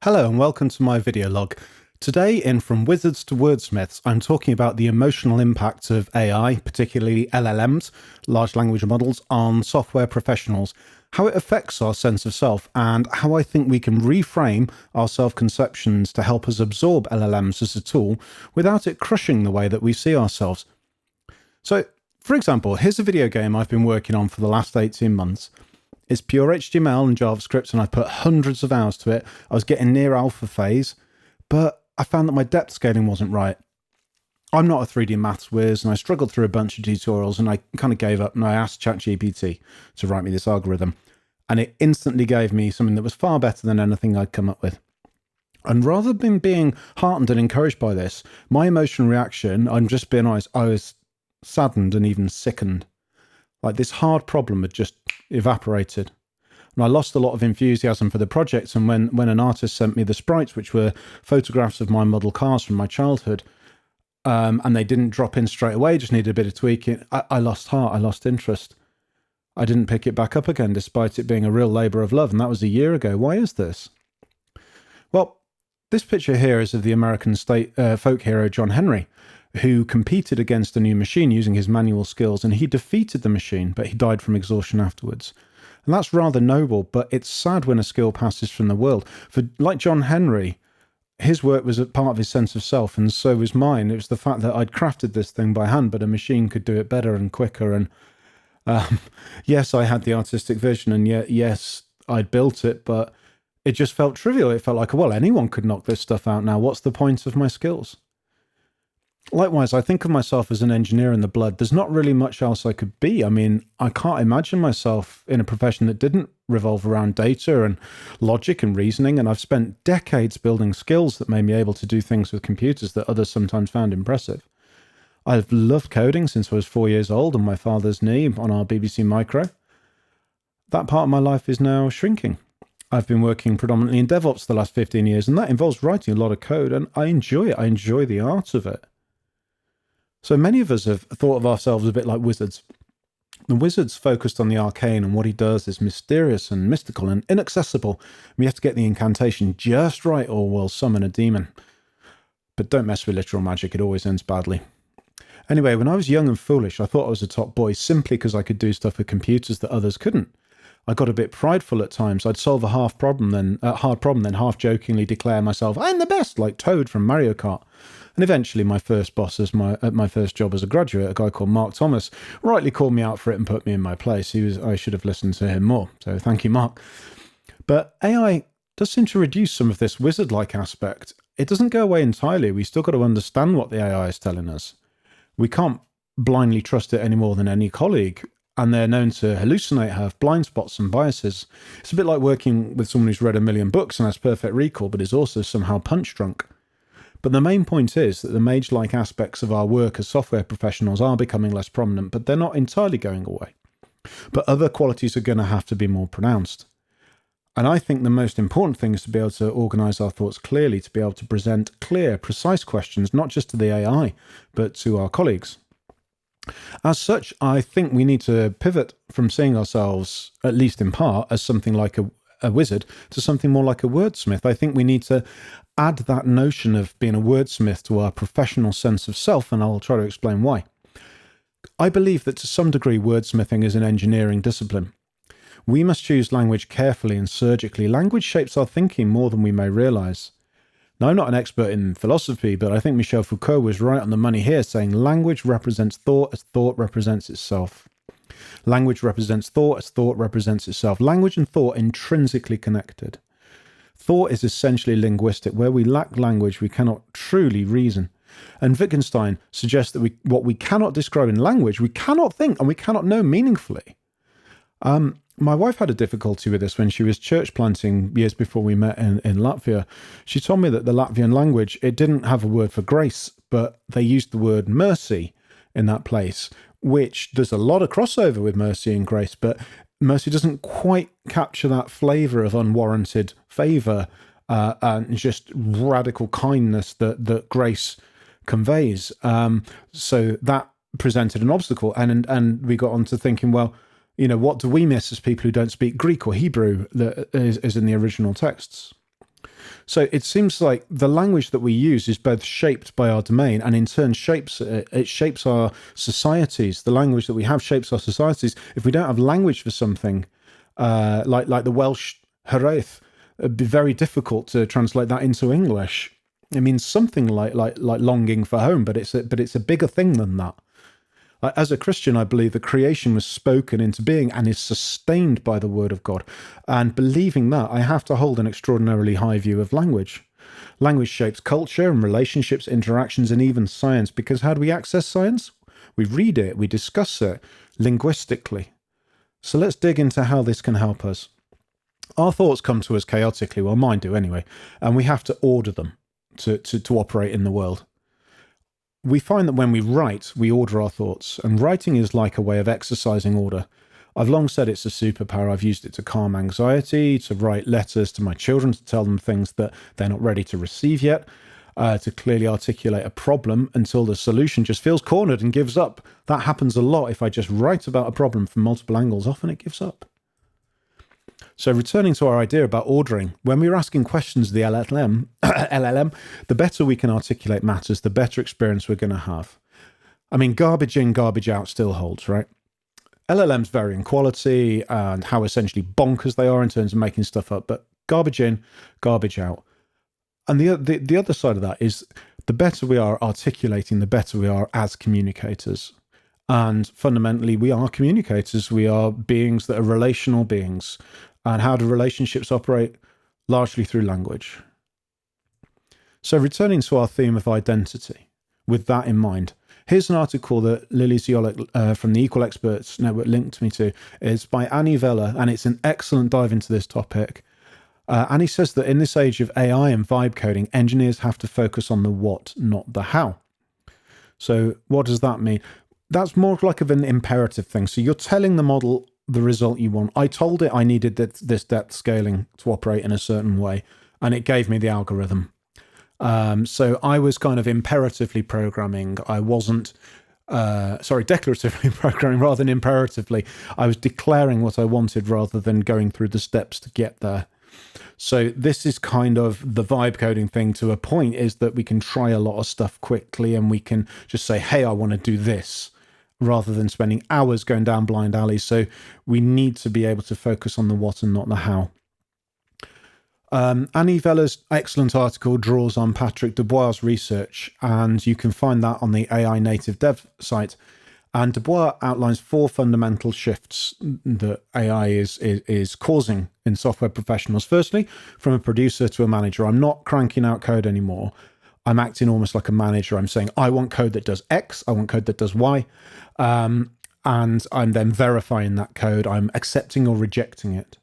Hello and welcome to my video log. Today in From Wizards to Wordsmiths, I'm talking about the emotional impact of AI, particularly LLMs, large language models, on software professionals, how it affects our sense of self, and how I think we can reframe our self-conceptions to help us absorb LLMs as a tool without it crushing the way that we see ourselves. So, for example, here's a video game I've been working on for the last 18 months. It's pure HTML and JavaScript, and I put hundreds of hours to it. I was getting near alpha phase, but I found that my depth scaling wasn't right. I'm not a 3D maths whiz, and I struggled through a bunch of tutorials, and I kind of gave up, and I asked ChatGPT to write me this algorithm, and it instantly gave me something that was far better than anything I'd come up with. And rather than being heartened and encouraged by this, my emotional reaction, I'm just being honest, I was saddened and even sickened. Like this hard problem had just evaporated. And I lost a lot of enthusiasm for the project. And when an artist sent me the sprites, which were photographs of my model cars from my childhood, and they didn't drop in straight away, just needed a bit of tweaking, I lost heart, I lost interest. I didn't pick it back up again, despite it being a real labour of love. And that was a year ago. Why is this? Well, this picture here is of the American folk hero John Henry, who competed against a new machine using his manual skills, and he defeated the machine, but he died from exhaustion afterwards. And that's rather noble, but it's sad when a skill passes from the world. For like John Henry, his work was a part of his sense of self, and so was mine. It was the fact that I'd crafted this thing by hand, but a machine could do it better and quicker. And yes, I had the artistic vision, and yet, yes, I'd built it, but it just felt trivial. It felt like, well, anyone could knock this stuff out now. What's the point of my skills? Likewise, I think of myself as an engineer in the blood. There's not really much else I could be. I mean, I can't imagine myself in a profession that didn't revolve around data and logic and reasoning, and I've spent decades building skills that made me able to do things with computers that others sometimes found impressive. I've loved coding since I was 4 years old on my father's knee on our BBC Micro. That part of my life is now shrinking. I've been working predominantly in DevOps the last 15 years, and that involves writing a lot of code, and I enjoy it. I enjoy the art of it. So many of us have thought of ourselves a bit like wizards. The wizard's focused on the arcane, and what he does is mysterious and mystical and inaccessible. We have to get the incantation just right or we'll summon a demon. But don't mess with literal magic, it always ends badly. Anyway, when I was young and foolish, I thought I was a top boy simply because I could do stuff with computers that others couldn't. I got a bit prideful at times. I'd solve a hard problem, then half jokingly declare myself, I'm the best, like Toad from Mario Kart. And eventually my first boss at my first job as a graduate, a guy called Mark Thomas, rightly called me out for it and put me in my place. I should have listened to him more. So thank you, Mark. But AI does seem to reduce some of this wizard-like aspect. It doesn't go away entirely. We still got to understand what the AI is telling us. We can't blindly trust it any more than any colleague. And they're known to hallucinate, have blind spots and biases. It's a bit like working with someone who's read 1 million books and has perfect recall, but is also somehow punch drunk. But the main point is that the mage-like aspects of our work as software professionals are becoming less prominent, but they're not entirely going away. But other qualities are going to have to be more pronounced. And I think the most important thing is to be able to organise our thoughts clearly, to be able to present clear, precise questions, not just to the AI, but to our colleagues. As such, I think we need to pivot from seeing ourselves, at least in part, as something like a wizard to something more like a wordsmith. I think we need to add that notion of being a wordsmith to our professional sense of self, and I'll try to explain why. I believe that to some degree wordsmithing is an engineering discipline. We must choose language carefully and surgically. Language shapes our thinking more than we may realise. Now, I'm not an expert in philosophy, but I think Michel Foucault was right on the money here, saying language represents thought as thought represents itself. Language represents thought as thought represents itself. Language and thought intrinsically connected. Thought is essentially linguistic. Where we lack language, we cannot truly reason. And Wittgenstein suggests that what we cannot describe in language, we cannot think and we cannot know meaningfully. My wife had a difficulty with this when she was church planting years before we met in Latvia. She told me that the Latvian language, it didn't have a word for grace, but they used the word mercy in that place, which there's a lot of crossover with mercy and grace, but mercy doesn't quite capture that flavour of unwarranted favour and just radical kindness that grace conveys. So that presented an obstacle, and we got on to thinking, well, you know, what do we miss as people who don't speak Greek or Hebrew that is in the original texts? So it seems like the language that we use is both shaped by our domain and in turn it shapes our societies. The language that we have shapes our societies. If we don't have language for something, like the Welsh haraith, it'd be very difficult to translate that into English. It means something like longing for home, but it's a bigger thing than that. As a Christian, I believe that creation was spoken into being and is sustained by the word of God. And believing that, I have to hold an extraordinarily high view of language. Language shapes culture and relationships, interactions, and even science, because how do we access science? We read it, we discuss it linguistically. So let's dig into how this can help us. Our thoughts come to us chaotically, well, mine do anyway, and we have to order them to operate in the world. We find that when we write, we order our thoughts, and writing is like a way of exercising order. I've long said it's a superpower. I've used it to calm anxiety, to write letters to my children, to tell them things that they're not ready to receive yet, to clearly articulate a problem until the solution just feels cornered and gives up. That happens a lot. If I just write about a problem from multiple angles, often it gives up. So returning to our idea about ordering, when we're asking questions of the LLM, the better we can articulate matters, the better experience we're going to have. I mean, garbage in, garbage out still holds, right? LLMs vary in quality and how essentially bonkers they are in terms of making stuff up, but garbage in, garbage out. And the other side of that is the better we are articulating, the better we are as communicators. And fundamentally, we are communicators. We are beings that are relational beings. And how do relationships operate? Largely through language. So returning to our theme of identity, with that in mind, here's an article that Lily Ziolik from the Equal Experts Network linked me to. It's by Annie Vella, and it's an excellent dive into this topic. Annie says that in this age of AI and vibe coding, engineers have to focus on the what, not the how. So what does that mean? That's more like of an imperative thing. So you're telling the model the result you want. I told it I needed this depth scaling to operate in a certain way, and it gave me the algorithm. So I was kind of imperatively programming. I wasn't, declaratively programming rather than imperatively. I was declaring what I wanted rather than going through the steps to get there. So this is kind of the vibe coding thing to a point, is that we can try a lot of stuff quickly and we can just say, hey, I want to do this, rather than spending hours going down blind alleys. So we need to be able to focus on the what and not the how. Annie Vella's excellent article draws on Patrick Dubois' research, and you can find that on the AI Native Dev site. And Dubois outlines 4 fundamental shifts that AI is causing in software professionals. Firstly, from a producer to a manager. I'm not cranking out code anymore. I'm acting almost like a manager. I'm saying, I want code that does X, I want code that does Y, and I'm then verifying that code. I'm accepting or rejecting it.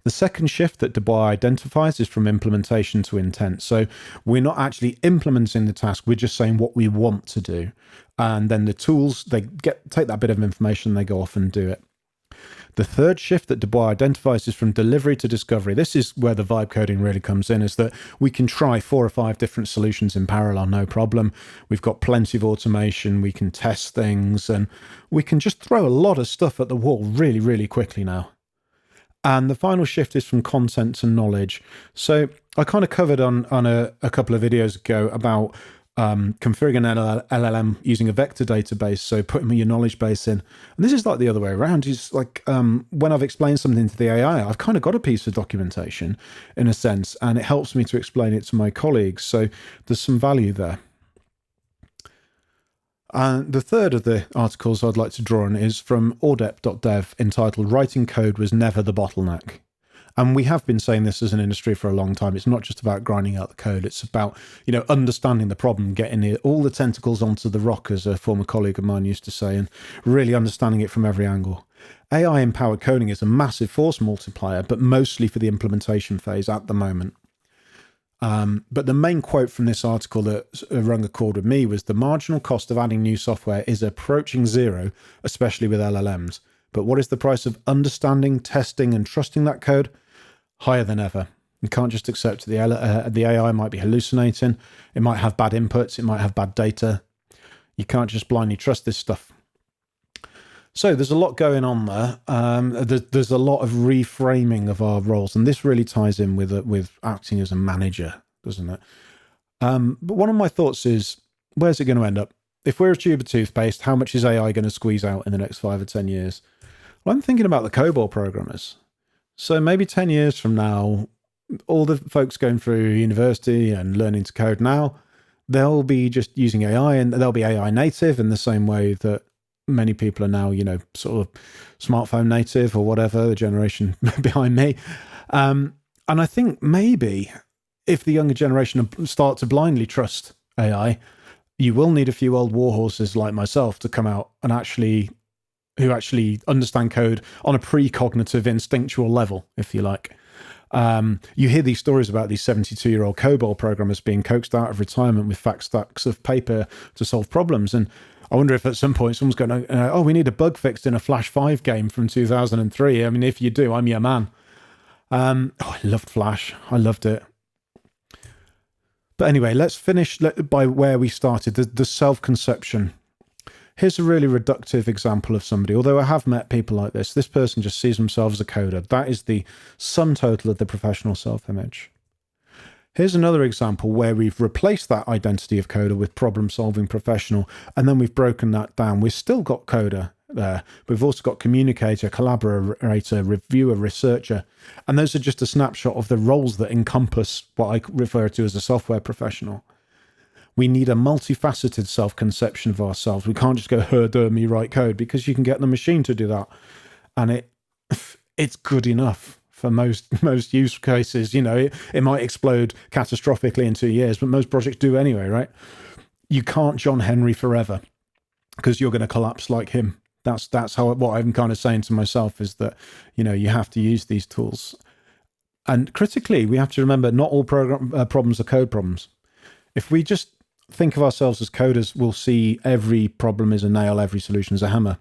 The second shift that Dubois identifies is from implementation to intent. So we're not actually implementing the task, we're just saying what we want to do. And then the tools, they take that bit of information, they go off and do it. The third shift that Dubois identifies is from delivery to discovery. This is where the vibe coding really comes in, is that we can try 4 or 5 different solutions in parallel, no problem. We've got plenty of automation, we can test things, and we can just throw a lot of stuff at the wall really, really quickly now. And the final shift is from content to knowledge. So I kind of covered on a couple of videos ago about configuring an LLM using a vector database, so putting your knowledge base in. And this is like the other way around. It's like when I've explained something to the AI, I've kind of got a piece of documentation in a sense, and it helps me to explain it to my colleagues. So there's some value there. And the third of the articles I'd like to draw on is from audep.dev, entitled Writing Code Was Never the Bottleneck. And we have been saying this as an industry for a long time. It's not just about grinding out the code. It's about, understanding the problem, getting all the tentacles onto the rock, as a former colleague of mine used to say, and really understanding it from every angle. AI-empowered coding is a massive force multiplier, but mostly for the implementation phase at the moment. But the main quote from this article that rung a chord with me was, the marginal cost of adding new software is approaching zero, especially with LLMs. But what is the price of understanding, testing, and trusting that code? Higher than ever. You can't just accept the AI might be hallucinating. It might have bad inputs. It might have bad data. You can't just blindly trust this stuff. So there's a lot going on there. There's a lot of reframing of our roles, and this really ties in with acting as a manager, doesn't it? But one of my thoughts is, where's it going to end up? If we're a tube of toothpaste, how much is AI going to squeeze out in the next 5 or 10 years? Well, I'm thinking about the COBOL programmers. So maybe 10 years from now, all the folks going through university and learning to code now, they'll be just using AI, and they'll be AI native in the same way that many people are now, sort of smartphone native or whatever, the generation behind me. And I think maybe if the younger generation start to blindly trust AI, you will need a few old warhorses like myself to come out and who actually understand code on a precognitive, instinctual level, if you like. You hear these stories about these 72-year-old COBOL programmers being coaxed out of retirement with fat stacks of paper to solve problems. And I wonder if at some point someone's going to, we need a bug fixed in a Flash 5 game from 2003. I mean, if you do, I'm your man. I loved Flash. I loved it. But anyway, let's finish by where we started, the self-conception. Here's a really reductive example of somebody, although I have met people like this. This person just sees themselves as a coder. That is the sum total of the professional self-image. Here's another example where we've replaced that identity of coder with problem-solving professional, and then we've broken that down. We've still got coder there. We've also got communicator, collaborator, reviewer, researcher, and those are just a snapshot of the roles that encompass what I refer to as a software professional. We need a multifaceted self-conception of ourselves. We can't just go, me write code, because you can get the machine to do that. And it's good enough for most use cases. It might explode catastrophically in 2 years, but most projects do anyway, right? You can't John Henry forever, because you're going to collapse like him. That's what I'm kind of saying to myself is that, you have to use these tools. And critically, we have to remember not all problems are code problems. If we just think of ourselves as coders, we'll see every problem is a nail, every solution is a hammer.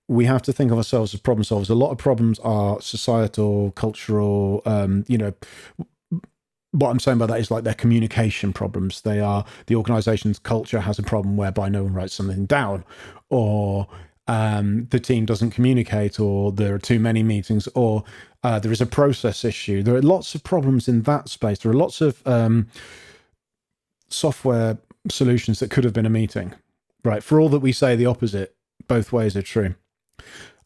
We have to think of ourselves as problem solvers. A lot of problems are societal, cultural, what I'm saying by that is like they're communication problems. They are the organization's culture has a problem whereby no one writes something down, or the team doesn't communicate, or there are too many meetings, or there is a process issue. There are lots of problems in that space. There are lots of software solutions that could have been a meeting, right? For all that we say the opposite, both ways are true.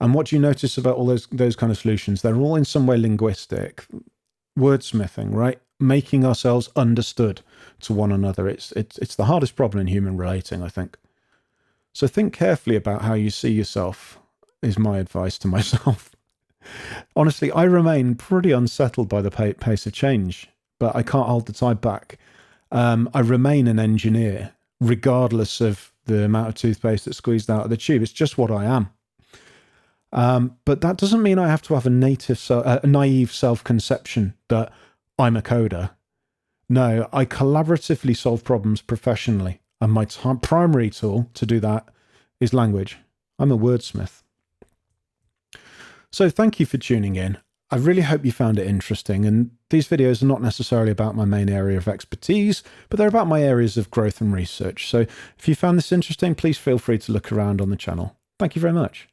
And what do you notice about all those kind of solutions? They're all in some way linguistic, wordsmithing, right? Making ourselves understood to one another. It's the hardest problem in human relating, I think. So think carefully about how you see yourself, is my advice to myself. Honestly, I remain pretty unsettled by the pace of change, but I can't hold the tide back. I remain an engineer, regardless of the amount of toothpaste that's squeezed out of the tube. It's just what I am. But that doesn't mean I have to have a naive self-conception that I'm a coder. No, I collaboratively solve problems professionally, and my primary tool to do that is language. I'm a wordsmith. So thank you for tuning in. I really hope you found it interesting, and these videos are not necessarily about my main area of expertise, but they're about my areas of growth and research. So if you found this interesting, please feel free to look around on the channel. Thank you very much.